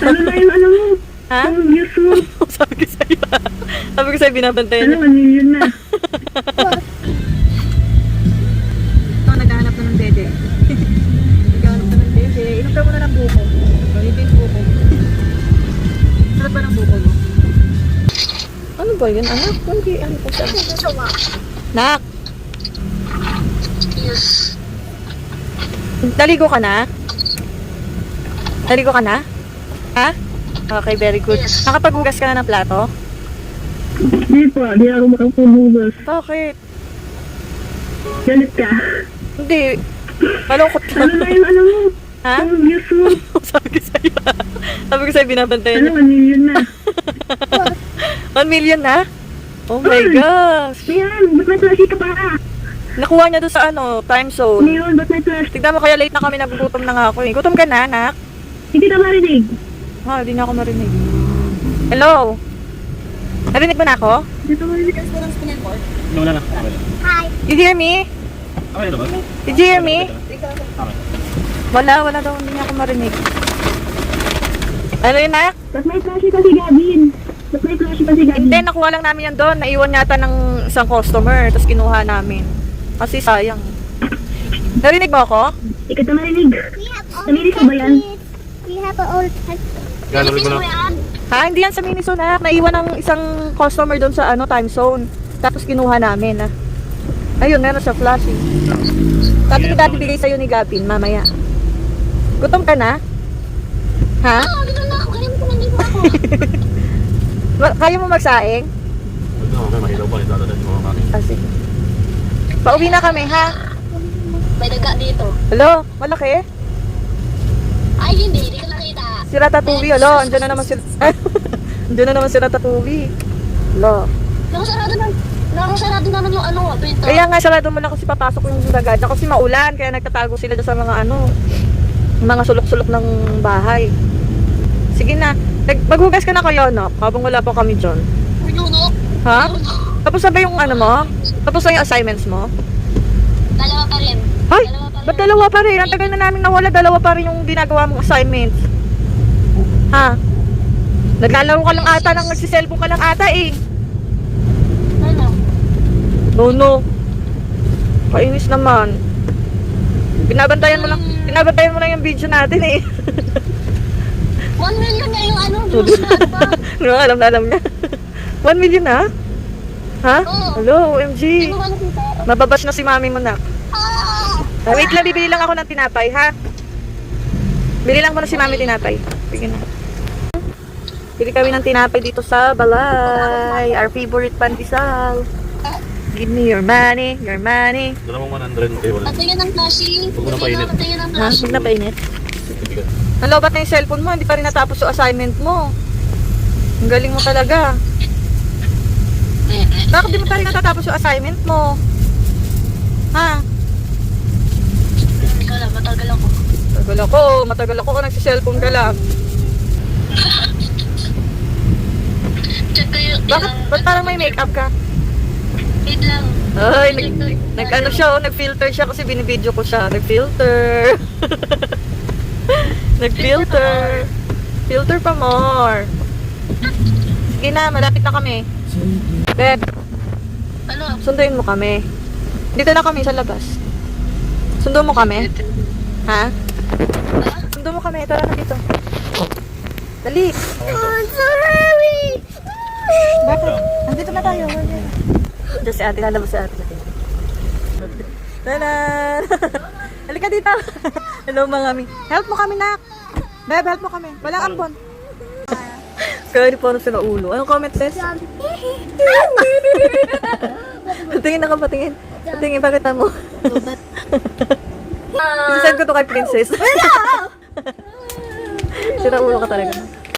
Ano na yung ano mo? Ha? Ang views mo. Sabi ko sa'yo. Sabi ko sa'yo, binabantayan Ano, niya. 1 million na. Ito, naghahanap na ng dede. Naghahanap na ng dede. Inom ka muna ng buko. Ito yung buko. Sarap ba ng buko mo? Ano ba yun, anak? Hindi, ano po siya? Nak! Yes. Naligo ka na? Naligo ka na? Ha? Okay, very good. Yes. Nakapaghugas ka na ng plato? Hindi po, di ako makapaghugas. Bakit? Galit ka. Hindi. Malungkot ka. Ano na yung ano mo? Ha? Ang views mo. Sabi ko sa'yo. Sabi ko sa'yo, binabantayan Ano, niya. 1 million na. 1 million na? Oh my gosh. Ayan, ba't may flashy ka pa? Nakuha niya doon sa ano, time zone. Ngayon, ba't may flash? Tignan mo, kaya late na kami, nagugutom na nga ako eh. Gutom ka na, anak? Hindi ka marinig. Ha, hindi na ako marinig. Hello? Narinig mo na ako? Hindi ka marinig. Wala na. Okay. You hear me? Okay na ba? Did you hear me? Wala daw, hindi niya ako marinig. Ano yun, anak? Ba't may flashy pa si Gavin? Ba't may flashy pa si Gavin? Hindi, nakuha lang namin yan doon. Naiwan yata ng isang customer, tapos kinuha namin. Kasi sayang. Narinig mo ako? Hindi ka marinig. Naminig ka ba yan? We have a old Gano'n mo na. Ha? Hindi yan sa Miniso na. Naiwan ng isang customer doon sa ano, time zone. Tapos kinuha namin. Ayun, meron siya flashing. Sabi ko dati bigay sa'yo ni Gavin, mamaya. Gutom ka na? Ha? Oh, dito na ako. Ganyan ko nandito ako. Kaya mo magsaing? Okay, mahilaw pa. Idadadan mo ang aking. Ah, sige. Pauwi na kami, ha? May daga dito. Hello? Malaki? Ay, hindi ko nakita. Si Ratatouille, alo. Andiyan na naman si... Andiyan na naman si Ratatouille. Alo. Nakasarado naman yung ano, pinto. Kaya nga, sarado mo lang kasi papasok yung dagad. Kasi maulan, kaya nagtatago sila dyan sa mga ano, mga sulok-sulok ng bahay. Sige na. Maghugas ka na kayo, no? Habang wala pa kami dyan. Uno. Ha? Tapos na ba yung ano mo? Tapos na yung assignments mo? Dalawa pa rin. Ay! Dalawa pa rin. Ba't dalawa pa rin? Ang tagal na namin nawala, dalawa pa rin yung ginagawa mong assignments. Ha? Naglalaro ka lang ata, nagsiselfon ka lang ata eh. Ano? No. Kainis naman. Binabantayan mo lang yung video natin eh. 1 million na yung ano, views na ano ba? No, alam niya. 1 million na? Ha? Oo. Hello, OMG. Hindi mo ba nakita? Mababash na si mami mo na. Ah! Wait lang, bibili lang ako ng tinapay, ha? Bili lang mo na si mami tinapay. Sige na. Bili kami ng tinapay dito sa Balay. Our favorite pandesal. Give me your money, your money. Dalawang 100 kayo. Patingin ng flashing. Huwag mo na painit. Patingin ng Ha? flashing. Huwag na painit. Ang lobat na yung cellphone mo, hindi pa rin natapos yung assignment mo. Ang galing mo talaga. Bakit di mo pa rin natatapos yung assignment mo? Ha? Hindi ko alam, matagal ako. Matagal ako kung nagsiselfone ka lang. Check ko yung... Ba't parang may makeup ka? Wait lang. Ay, nag-ano siya, nag-filter siya kasi binibideo ko siya. Nag-filter. Nag-filter. Filter pa more. Sige na, malapit na kami. Beb, Ano? sunduin mo kami. Dito na kami sa labas. Sundo mo kami? Ha? Sundo mo kami, tara na dito. Dali. I'm sorry! Bakit? Andito na tayo. Diyan si ate, lalabas si ate. Tanan! Halika dito. Hello mga mi. Help mo kami, nak. Beb, help mo kami. Walang ampon. Kaya po sa ulo. Anong comment, sis? Patingin ako, patingin. Patingin, bakit mo? Isasend ko to kay princess. Sira ulo ka talaga.